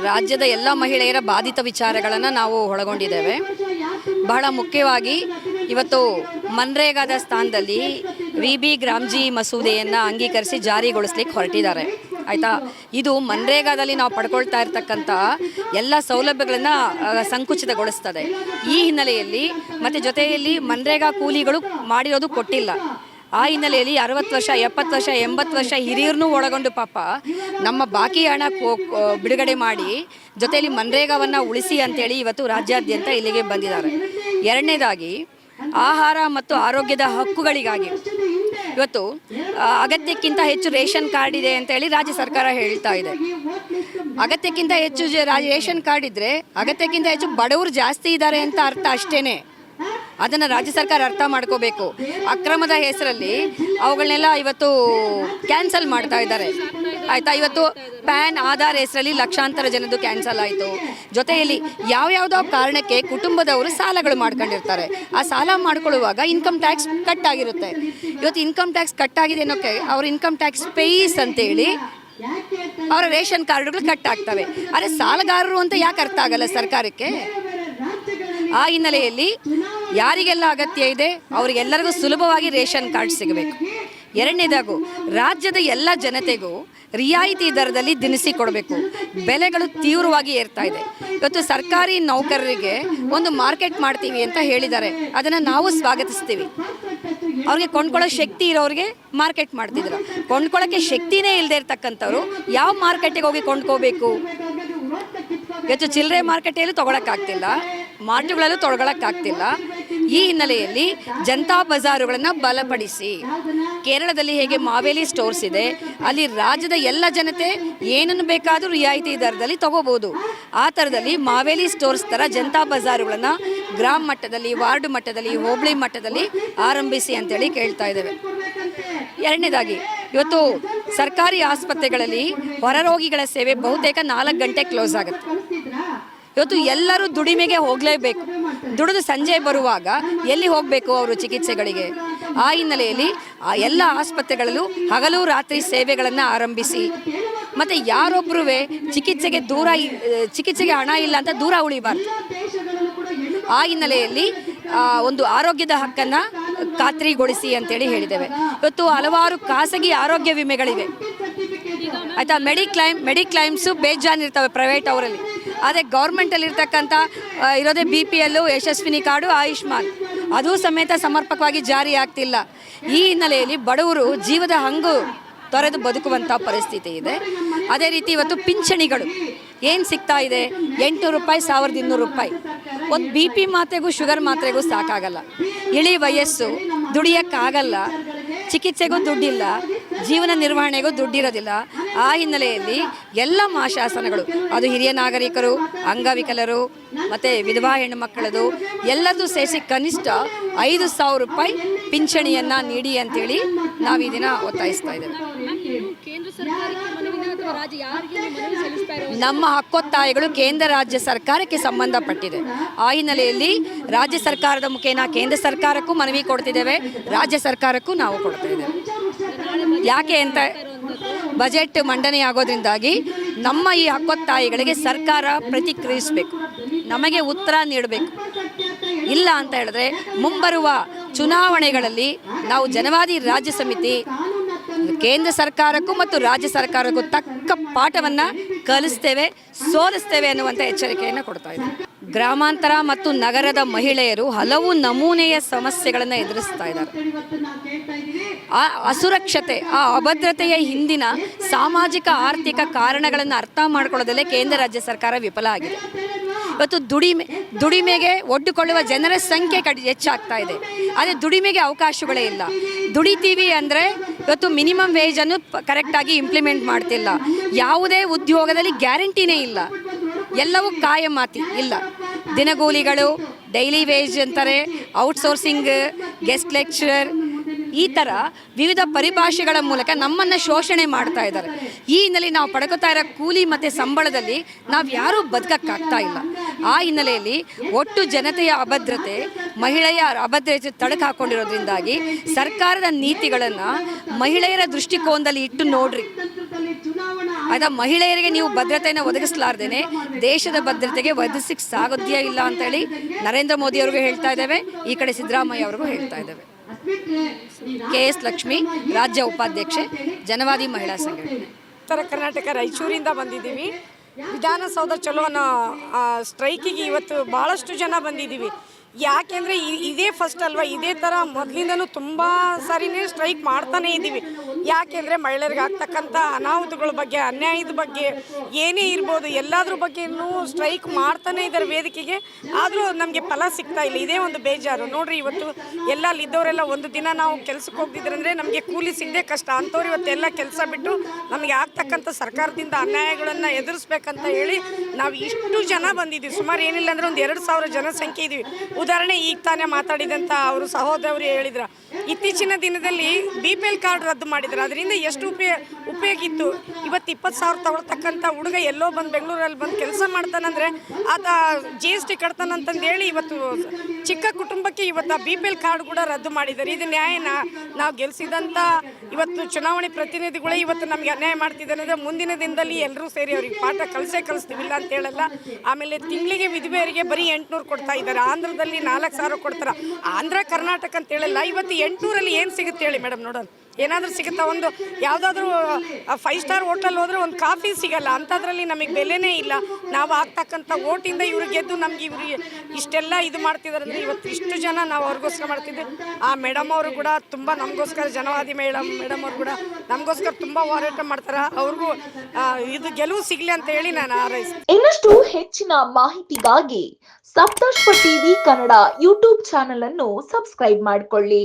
ರಾಜ್ಯದ ಎಲ್ಲ ಮಹಿಳೆಯರ ಬಾಧಿತ ವಿಚಾರಗಳನ್ನು ನಾವು ಒಳಗೊಂಡಿದ್ದೇವೆ. ಬಹಳ ಮುಖ್ಯವಾಗಿ ಇವತ್ತು ಮನ್ರೇಗಾದ ಸ್ಥಾನದಲ್ಲಿ VB ಗ್ರಾಮ್ಜಿ ಮಸೂದೆಯನ್ನು ಅಂಗೀಕರಿಸಿ ಜಾರಿಗೊಳಿಸ್ಲಿಕ್ಕೆ ಹೊರಟಿದ್ದಾರೆ. ಆಯಿತಾ, ಇದು ಮನ್ರೇಗಾದಲ್ಲಿ ನಾವು ಪಡ್ಕೊಳ್ತಾ ಇರ್ತಕ್ಕಂಥ ಎಲ್ಲ ಸೌಲಭ್ಯಗಳನ್ನು ಸಂಕುಚಿತಗೊಳಿಸ್ತದೆ. ಈ ಹಿನ್ನೆಲೆಯಲ್ಲಿ ಮತ್ತು ಜೊತೆಯಲ್ಲಿ ಮನ್ರೇಗಾ ಕೂಲಿಗಳು ಮಾಡಿರೋದು ಕೊಟ್ಟಿಲ್ಲ. ಆ ಹಿನ್ನೆಲೆಯಲ್ಲಿ 60 ವರ್ಷ 70 ವರ್ಷ 80 ವರ್ಷ ಹಿರಿಯರನ್ನೂ ಒಳಗೊಂಡು ಪಾಪ ನಮ್ಮ ಬಾಕಿ ಹಣ ಬಿಡುಗಡೆ ಮಾಡಿ ಜೊತೆಯಲ್ಲಿ ಮನ್ರೇಗಾವನ್ನು ಉಳಿಸಿ ಅಂತೇಳಿ ಇವತ್ತು ರಾಜ್ಯಾದ್ಯಂತ ಇಲ್ಲಿಗೆ ಬಂದಿದ್ದಾರೆ. ಎರಡನೇದಾಗಿ ಆಹಾರ ಮತ್ತು ಆರೋಗ್ಯದ ಹಕ್ಕುಗಳಿಗಾಗಿ ಇವತ್ತು ಅಗತ್ಯಕ್ಕಿಂತ ಹೆಚ್ಚು ರೇಷನ್ ಕಾರ್ಡ್ ಇದೆ ಅಂತೇಳಿ ರಾಜ್ಯ ಸರ್ಕಾರ ಹೇಳ್ತಾ ಇದೆ. ಅಗತ್ಯಕ್ಕಿಂತ ಹೆಚ್ಚು ರೇಷನ್ ಕಾರ್ಡ್ ಇದ್ದರೆ ಅಗತ್ಯಕ್ಕಿಂತ ಹೆಚ್ಚು ಬಡವರು ಜಾಸ್ತಿ ಇದ್ದಾರೆ ಅಂತ ಅರ್ಥ ಅಷ್ಟೇ. ಅದನ್ನು ರಾಜ್ಯ ಸರ್ಕಾರ ಅರ್ಥ ಮಾಡ್ಕೋಬೇಕು. ಅಕ್ರಮದ ಹೆಸರಲ್ಲಿ ಅವುಗಳನ್ನೆಲ್ಲ ಇವತ್ತು ಕ್ಯಾನ್ಸಲ್ ಮಾಡ್ತಾ ಇದ್ದಾರೆ. ಆಯಿತಾ, ಇವತ್ತು ಪ್ಯಾನ್ ಆಧಾರ್ ಹೆಸರಲ್ಲಿ ಲಕ್ಷಾಂತರ ಜನದ್ದು ಕ್ಯಾನ್ಸಲ್ ಆಯಿತು. ಜೊತೆಯಲ್ಲಿ ಯಾವ್ಯಾವುದೋ ಕಾರಣಕ್ಕೆ ಕುಟುಂಬದವರು ಸಾಲಗಳು ಮಾಡ್ಕೊಂಡಿರ್ತಾರೆ. ಆ ಸಾಲ ಮಾಡ್ಕೊಳ್ಳುವಾಗ ಇನ್ಕಮ್ ಟ್ಯಾಕ್ಸ್ ಕಟ್ ಆಗಿರುತ್ತೆ. ಇವತ್ತು ಇನ್ಕಮ್ ಟ್ಯಾಕ್ಸ್ ಕಟ್ ಆಗಿದೆ ಅನ್ನೋಕ್ಕೆ ಅವ್ರ ಇನ್ಕಮ್ ಟ್ಯಾಕ್ಸ್ ಪೇಯಿಸ್ ಅಂತೇಳಿ ಅವರ ರೇಷನ್ ಕಾರ್ಡ್ಗಳು ಕಟ್ ಆಗ್ತವೆ. ಆದರೆ ಸಾಲಗಾರರು ಅಂತ ಯಾಕೆ ಅರ್ಥ ಆಗಲ್ಲ ಸರ್ಕಾರಕ್ಕೆ? ಆ ಹಿನ್ನೆಲೆಯಲ್ಲಿ ಯಾರಿಗೆಲ್ಲ ಅಗತ್ಯ ಇದೆ ಅವರಿಗೆಲ್ಲರಿಗೂ ಸುಲಭವಾಗಿ ರೇಷನ್ ಕಾರ್ಡ್ ಸಿಗಬೇಕು. ಎರಡನೇದಾಗು ರಾಜ್ಯದ ಎಲ್ಲ ಜನತೆಗೂ ರಿಯಾಯಿತಿ ದರದಲ್ಲಿ ದಿನಸಿ ಕೊಡಬೇಕು. ಬೆಲೆಗಳು ತೀವ್ರವಾಗಿ ಏರ್ತಾ ಇದೆ. ಇವತ್ತು ಸರ್ಕಾರಿ ನೌಕರರಿಗೆ ಒಂದು ಮಾರ್ಕೆಟ್ ಮಾಡ್ತೀವಿ ಅಂತ ಹೇಳಿದ್ದಾರೆ. ಅದನ್ನು ನಾವು ಸ್ವಾಗತಿಸ್ತೀವಿ. ಅವ್ರಿಗೆ ಕೊಂಡ್ಕೊಳ್ಳೋ ಶಕ್ತಿ ಇರೋರಿಗೆ ಮಾರ್ಕೆಟ್ ಮಾಡ್ತಿದ್ರು. ಕೊಂಡ್ಕೊಳ್ಳೋಕ್ಕೆ ಶಕ್ತಿನೇ ಇಲ್ಲದೆ ಇರ್ತಕ್ಕಂಥವ್ರು ಯಾವ ಮಾರ್ಕೆಟಿಗೆ ಹೋಗಿ ಕೊಂಡ್ಕೋಬೇಕು? ಇವತ್ತು ಚಿಲ್ಲರೆ ಮಾರ್ಕೆಟಲ್ಲೂ ತೊಗೊಳಕ್ಕಾಗ್ತಿಲ್ಲ, ಮಾರ್ಟ್ಗಳಲ್ಲೂ ತೊಗೊಳಕ್ಕಾಗ್ತಿಲ್ಲ. ಈ ಹಿನ್ನೆಲೆಯಲ್ಲಿ ಜನತಾ ಬಜಾರುಗಳನ್ನು ಬಲಪಡಿಸಿ, ಕೇರಳದಲ್ಲಿ ಹೇಗೆ ಮಾವೇಲಿ ಸ್ಟೋರ್ಸ್ ಇದೆ, ಅಲ್ಲಿ ರಾಜ್ಯದ ಎಲ್ಲ ಜನತೆ ಏನನ್ನು ಬೇಕಾದರೂ ರಿಯಾಯಿತಿ ದರದಲ್ಲಿ ತೊಗೋಬೋದು. ಆ ಥರದಲ್ಲಿ ಮಾವೇಲಿ ಸ್ಟೋರ್ಸ್ ಥರ ಜನತಾ ಬಜಾರುಗಳನ್ನು ಗ್ರಾಮ ಮಟ್ಟದಲ್ಲಿ, ವಾರ್ಡ್ ಮಟ್ಟದಲ್ಲಿ, ಹೋಬಳಿ ಮಟ್ಟದಲ್ಲಿ ಆರಂಭಿಸಿ ಅಂತೇಳಿ ಕೇಳ್ತಾ ಇದ್ದೇವೆ. ಎರಡನೇದಾಗಿ ಇವತ್ತು ಸರ್ಕಾರಿ ಆಸ್ಪತ್ರೆಗಳಲ್ಲಿ ಹೊರರೋಗಿಗಳ ಸೇವೆ ಬಹುತೇಕ 4 ಗಂಟೆ ಕ್ಲೋಸ್ ಆಗುತ್ತೆ. ಇವತ್ತು ಎಲ್ಲರೂ ದುಡಿಮೆಗೆ ಹೋಗಲೇಬೇಕು. ದುಡಿದು ಸಂಜೆ ಬರುವಾಗ ಎಲ್ಲಿ ಹೋಗಬೇಕು ಅವರು ಚಿಕಿತ್ಸೆಗಳಿಗೆ? ಆ ಹಿನ್ನೆಲೆಯಲ್ಲಿ ಆ ಎಲ್ಲ ಆಸ್ಪತ್ರೆಗಳಲ್ಲೂ ಹಗಲು ರಾತ್ರಿ ಸೇವೆಗಳನ್ನು ಆರಂಭಿಸಿ, ಮತ್ತು ಯಾರೊಬ್ಬರೂ ಚಿಕಿತ್ಸೆಗೆ ಹಣ ಇಲ್ಲ ಅಂತ ದೂರ ಉಳಿಬಾರ್ದು. ಆ ಹಿನ್ನೆಲೆಯಲ್ಲಿ ಒಂದು ಆರೋಗ್ಯದ ಹಕ್ಕನ್ನು ಖಾತ್ರಿಗೊಳಿಸಿ ಅಂತೇಳಿ ಹೇಳಿದ್ದೇವೆ. ಇವತ್ತು ಹಲವಾರು ಖಾಸಗಿ ಆರೋಗ್ಯ ವಿಮೆಗಳಿವೆ. ಆಯಿತಾ, ಮೆಡಿಕ್ಲೈಮ್ಸು ಬೇಜಾನಿರ್ತವೆ ಪ್ರೈವೇಟ್ ಅವರಲ್ಲಿ. ಆದರೆ ಗೌರ್ಮೆಂಟಲ್ಲಿ ಇರ್ತಕ್ಕಂಥ ಇರೋದೇ BPL, ಯಶಸ್ವಿನಿ ಕಾರ್ಡು, ಆಯುಷ್ಮಾನ್, ಅದೂ ಸಮೇತ ಸಮರ್ಪಕವಾಗಿ ಜಾರಿ ಆಗ್ತಿಲ್ಲ. ಈ ಹಿನ್ನೆಲೆಯಲ್ಲಿ ಬಡವರು ಜೀವದ ಹಂಗು ತೊರೆದು ಬದುಕುವಂಥ ಪರಿಸ್ಥಿತಿ ಇದೆ. ಅದೇ ರೀತಿ ಇವತ್ತು ಪಿಂಚಣಿಗಳು ಏನು ಸಿಗ್ತಾ ಇದೆ? 800 ರೂಪಾಯಿ, 1200 ರೂಪಾಯಿ. ಒಂದು BP ಮಾತ್ರೆಗೂ ಶುಗರ್ ಮಾತ್ರೆಗೂ ಸಾಕಾಗಲ್ಲ. ಇಳಿ ವಯಸ್ಸು, ದುಡಿಯೋಕ್ಕಾಗಲ್ಲ, ಚಿಕಿತ್ಸೆಗೂ ದುಡ್ಡಿಲ್ಲ, ಜೀವನ ನಿರ್ವಹಣೆಗೂ ದುಡ್ಡಿರೋದಿಲ್ಲ. ಆ ಹಿನ್ನೆಲೆಯಲ್ಲಿ ಎಲ್ಲ ಮಾಶಾಸನಗಳು, ಅದು ಹಿರಿಯ ನಾಗರಿಕರು, ಅಂಗವಿಕಲರು ಮತ್ತು ವಿಧವಾ ಹೆಣ್ಣುಮಕ್ಕಳದು ಎಲ್ಲರದು ಸೇರಿಸಿ ಕನಿಷ್ಠ 5,000 ರೂಪಾಯಿ ಪಿಂಚಣಿಯನ್ನು ನೀಡಿ ಅಂತೇಳಿ ನಾವು ಈ ದಿನ ಒತ್ತಾಯಿಸ್ತಾ ಇದ್ದೇವೆ. ನಮ್ಮ ಹಕ್ಕೊತ್ತಾಯಗಳು ಕೇಂದ್ರ ರಾಜ್ಯ ಸರ್ಕಾರಕ್ಕೆ ಸಂಬಂಧಪಟ್ಟಿದೆ. ಆ ಹಿನ್ನೆಲೆಯಲ್ಲಿ ರಾಜ್ಯ ಸರ್ಕಾರದ ಮುಖೇನ ಕೇಂದ್ರ ಸರ್ಕಾರಕ್ಕೂ ಮನವಿ ಕೊಡ್ತಿದ್ದೇವೆ, ರಾಜ್ಯ ಸರ್ಕಾರಕ್ಕೂ ನಾವು ಕೊಡ್ತಾ ಇದ್ದೇವೆ. ಯಾಕೆ ಅಂತ ಬಜೆಟ್ ಮಂಡನೆಯಾಗೋದ್ರಿಂದಾಗಿ ನಮ್ಮ ಈ ಹಕ್ಕೊತ್ತಾಯಗಳಿಗೆ ಸರ್ಕಾರ ಪ್ರತಿಕ್ರಿಯಿಸಬೇಕು, ನಮಗೆ ಉತ್ತರ ನೀಡಬೇಕು. ಇಲ್ಲ ಅಂತ ಹೇಳಿದ್ರೆ ಮುಂಬರುವ ಚುನಾವಣೆಗಳಲ್ಲಿ ನಾವು ಜನವಾದಿ ರಾಜ್ಯ ಸಮಿತಿ ಕೇಂದ್ರ ಸರ್ಕಾರಕ್ಕೂ ಮತ್ತು ರಾಜ್ಯ ಸರ್ಕಾರಕ್ಕೂ ತಕ್ಕ ಪಾಠವನ್ನು ಕಲಿಸ್ತೇವೆ, ಸೋಲಿಸ್ತೇವೆ ಅನ್ನುವಂಥ ಎಚ್ಚರಿಕೆಯನ್ನು ಕೊಡ್ತಾ ಇದ್ದೇವೆ. ಗ್ರಾಮಾಂತರ ಮತ್ತು ನಗರದ ಮಹಿಳೆಯರು ಹಲವು ನಮೂನೆಯ ಸಮಸ್ಯೆಗಳನ್ನು ಎದುರಿಸ್ತಾ ಇದ್ದಾರೆ. ಆ ಅಸುರಕ್ಷತೆ, ಆ ಅಭದ್ರತೆಯ ಹಿಂದಿನ ಸಾಮಾಜಿಕ ಆರ್ಥಿಕ ಕಾರಣಗಳನ್ನು ಅರ್ಥ ಮಾಡ್ಕೊಳ್ಳೋದಲ್ಲೇ ಕೇಂದ್ರ ರಾಜ್ಯ ಸರ್ಕಾರ ವಿಫಲ ಆಗಿದೆ. ಇವತ್ತು ದುಡಿಮೆಗೆ ಒಡ್ಡಿಕೊಳ್ಳುವ ಜನರ ಸಂಖ್ಯೆ ಹೆಚ್ಚಾಗ್ತಾ ಇದೆ. ಆದರೆ ದುಡಿಮೆಗೆ ಅವಕಾಶಗಳೇ ಇಲ್ಲ. ದುಡಿತೀವಿ ಅಂದರೆ ಇವತ್ತು ಮಿನಿಮಮ್ ವೇಜನ್ನು ಕರೆಕ್ಟಾಗಿ ಇಂಪ್ಲಿಮೆಂಟ್ ಮಾಡ್ತಿಲ್ಲ. ಯಾವುದೇ ಉದ್ಯೋಗದಲ್ಲಿ ಗ್ಯಾರಂಟಿನೇ ಇಲ್ಲ. ಎಲ್ಲವೂ ಕಾಯಮಾತಿ ಇಲ್ಲ. ದಿನಗೂಲಿಗಳು, ಡೈಲಿ ವೇಜ್ ಅಂತಾರೆ, ಔಟ್ಸೋರ್ಸಿಂಗ್, ಗೆಸ್ಟ್ ಲೆಕ್ಚರರ್, ಈ ಥರ ವಿವಿಧ ಪರಿಭಾಷೆಗಳ ಮೂಲಕ ನಮ್ಮನ್ನು ಶೋಷಣೆ ಮಾಡ್ತಾ ಇದ್ದಾರೆ. ಈ ಹಿನ್ನೆಲೆಯಲ್ಲಿ ನಾವು ಪಡ್ಕೋತಾ ಇರೋ ಕೂಲಿ ಮತ್ತು ಸಂಬಳದಲ್ಲಿ ನಾವು ಯಾರೂ ಬದುಕಕ್ಕಾಗ್ತಾ ಇಲ್ಲ. ಆ ಹಿನ್ನೆಲೆಯಲ್ಲಿ ಒಟ್ಟು ಜನತೆಯ ಅಭದ್ರತೆ, ಮಹಿಳೆಯ ಅಭದ್ರತೆ ತಳಕು ಹಾಕ್ಕೊಂಡಿರೋದ್ರಿಂದಾಗಿ ಸರ್ಕಾರದ ನೀತಿಗಳನ್ನು ಮಹಿಳೆಯರ ದೃಷ್ಟಿಕೋನದಲ್ಲಿ ಇಟ್ಟು ನೋಡ್ರಿ. ಆಯ್ತಾ. ಮಹಿಳೆಯರಿಗೆ ನೀವು ಭದ್ರತೆಯನ್ನು ಒದಗಿಸಲಾರ್ದೇನೆ ದೇಶದ ಭದ್ರತೆಗೆ ಒದಗಿಸಲಿಕ್ಕೆ ಸಾಧ್ಯ ಇಲ್ಲ ಅಂತೇಳಿ ನರೇಂದ್ರ ಮೋದಿ ಅವ್ರಿಗೂ ಹೇಳ್ತಾ ಇದ್ದೇವೆ, ಈ ಕಡೆ ಸಿದ್ದರಾಮಯ್ಯ ಅವ್ರಿಗೂ ಹೇಳ್ತಾ ಇದ್ದೇವೆ. KS ಲಕ್ಷ್ಮಿ, ರಾಜ್ಯ ಉಪಾಧ್ಯಕ್ಷೆ, ಜನವಾದಿ ಮಹಿಳಾ ಸಂಘಟನೆ. ಉತ್ತರ ಕರ್ನಾಟಕ ರಾಯಚೂರಿಂದ ಬಂದಿದ್ದೀವಿ. ವಿಧಾನಸೌಧ ಚಲೋ ಅನ್ನೋ ಸ್ಟ್ರೈಕಿಗೆ ಇವತ್ತು ಭಾಳಷ್ಟು ಜನ ಬಂದಿದ್ದೀವಿ. ಯಾಕೆಂದರೆ ಇದೇ ಫಸ್ಟ್ ಅಲ್ವಾ, ಇದೇ ಥರ ಮೊದಲಿಂದನೂ ತುಂಬ ಸಾರಿನೇ ಸ್ಟ್ರೈಕ್ ಮಾಡ್ತಾನೇ ಇದ್ದೀವಿ. ಯಾಕೆಂದರೆ ಮಹಿಳೆಯರಿಗೆ ಆಗ್ತಕ್ಕಂಥ ಅನಾಹುತಗಳ ಬಗ್ಗೆ, ಅನ್ಯಾಯದ ಬಗ್ಗೆ ಏನೇ ಇರ್ಬೋದು ಎಲ್ಲದ್ರ ಬಗ್ಗೆನೂ ಸ್ಟ್ರೈಕ್ ಮಾಡ್ತಾನೇ ಇದ್ದಾರೆ ವೇದಿಕೆಗೆ. ಆದರೂ ನಮಗೆ ಫಲ ಸಿಗ್ತಾ ಇಲ್ಲ, ಇದೇ ಒಂದು ಬೇಜಾರು. ನೋಡಿರಿ, ಇವತ್ತು ಎಲ್ಲ ಅಲ್ಲಿದ್ದವರೆಲ್ಲ ಒಂದು ದಿನ ನಾವು ಕೆಲಸಕ್ಕೆ ಹೋಗ್ತಿದ್ರಂದರೆ ನಮಗೆ ಕೂಲಿ ಸಿಗದೆ ಕಷ್ಟ. ಅಂಥವ್ರು ಇವತ್ತೆಲ್ಲ ಕೆಲಸ ಬಿಟ್ಟು ನಮಗೆ ಆಗ್ತಕ್ಕಂಥ ಸರ್ಕಾರದಿಂದ ಅನ್ಯಾಯಗಳನ್ನು ಎದುರಿಸ್ಬೇಕಂತ ಹೇಳಿ ನಾವು ಇಷ್ಟು ಜನ ಬಂದಿದ್ದೀವಿ. ಸುಮಾರು ಏನಿಲ್ಲ ಅಂದರೆ ಒಂದು 2,000 ಜನಸಂಖ್ಯೆ ಇದ್ದೀವಿ. ಉದಾಹರಣೆ ಈಗ ತಾನೇ ಮಾತಾಡಿದಂಥ ಅವರು ಸಹೋದರರು ಹೇಳಿದ್ರು, ಇತ್ತೀಚಿನ ದಿನದಲ್ಲಿ BPL ಕಾರ್ಡ್ ರದ್ದು ಮಾಡಿದ್ರು. ಅದರಿಂದ ಎಷ್ಟು ಉಪಯೋಗ ಇತ್ತು. ಇವತ್ತು 20,000 ತಗೊಳ್ತಕ್ಕಂಥ ಹುಡುಗ ಎಲ್ಲೋ ಬಂದು ಬೆಂಗಳೂರಲ್ಲಿ ಬಂದು ಕೆಲಸ ಮಾಡ್ತಾನಂದರೆ ಆತ GST ಕಟ್ತಾನಂತಂದು ಹೇಳಿ ಇವತ್ತು ಚಿಕ್ಕ ಕುಟುಂಬಕ್ಕೆ ಇವತ್ತು BPL ಕಾರ್ಡ್ ಕೂಡ ರದ್ದು ಮಾಡಿದ್ದಾರೆ. ಇದು ನ್ಯಾಯನ? ನಾವು ಗೆಲ್ಲಿಸಿದಂಥ ಇವತ್ತು ಚುನಾವಣೆ ಪ್ರತಿನಿಧಿಗಳೇ ಇವತ್ತು ನಮಗೆ ಅನ್ಯಾಯ ಮಾಡ್ತಿದ್ದಾರೆ ಅಂದರೆ ಮುಂದಿನ ದಿನದಲ್ಲಿ ಎಲ್ಲರೂ ಸೇರಿ ಅವ್ರಿಗೆ ಪಾಠ ಕಲಿಸ್ತೀವಿಲ್ಲ ಅಂತ ಹೇಳಲ್ಲ. ಆಮೇಲೆ ತಿಂಗಳಿಗೆ ವಿಧವೆಯರಿಗೆ ಬರೀ 800 ಕೊಡ್ತಾ ಇದ್ದಾರೆ. ಆಂಧ್ರದಲ್ಲಿ 4,000 ಕೊಡ್ತಾರೆ. ಆಂಧ್ರ ಕರ್ನಾಟಕ ಅಂತ ಹೇಳಲ್ಲ. ಇವತ್ತು 800ರಲ್ಲಿ ಏನು ಸಿಗುತ್ತೆ ಹೇಳಿ ಮೇಡಮ್? ನೋಡೋಣ, ಏನಾದರೂ ಸಿಗುತ್ತಾ? ಒಂದು ಯಾವುದಾದ್ರೂ 5 ಸ್ಟಾರ್ ಹೋಟೆಲ್ ಹೋದರೆ ಒಂದು ಕಾಫಿ ಸಿಗಲ್ಲ. ಅಂಥದ್ರಲ್ಲಿ ನಮಗೆ ಬೆಲೆನೇ ಇಲ್ಲ. ನಾವು ಆಗ್ತಕ್ಕಂಥ ಓಟಿಂದ ಇವ್ರಿಗೆ ಗೆದ್ದು ನಮ್ಗೆ ಇವ್ರಿಗೆ ಇಷ್ಟೆಲ್ಲ ಇದು ಮಾಡ್ತಿದ್ದಾರೆ ಅಂದರೆ ಇವತ್ತು ಇಷ್ಟು ಜನ ನಾವು ಅವ್ರಿಗೋಸ್ಕರ ಮಾಡ್ತಿದ್ದೆ. ಆ ಮೇಡಮ್ ಅವರು ಕೂಡ ತುಂಬ ನಮಗೋಸ್ಕರ, ಜನವಾದಿ ಮೇಡಮ್ ಅವರು ಕೂಡ ನಮಗೋಸ್ಕರ ತುಂಬ ಹೋರಾಟ ಮಾಡ್ತಾರೆ. ಅವ್ರಿಗೂ ಇದು ಗೆಲುವು ಸಿಗಲಿ ಅಂತ ಹೇಳಿ ನಾನು ಹಾರೈಸ್ತೀನಿ. ಇನ್ನಷ್ಟು ಹೆಚ್ಚಿನ ಮಾಹಿತಿಗಾಗಿ ಸಪ್ತರ್ಷಿ ಟಿವಿ ಕನ್ನಡ ಯೂಟ್ಯೂಬ್ ಚಾನೆಲ್ ಅನ್ನು ಸಬ್ಸ್ಕ್ರೈಬ್ ಮಾಡಿಕೊಳ್ಳಿ.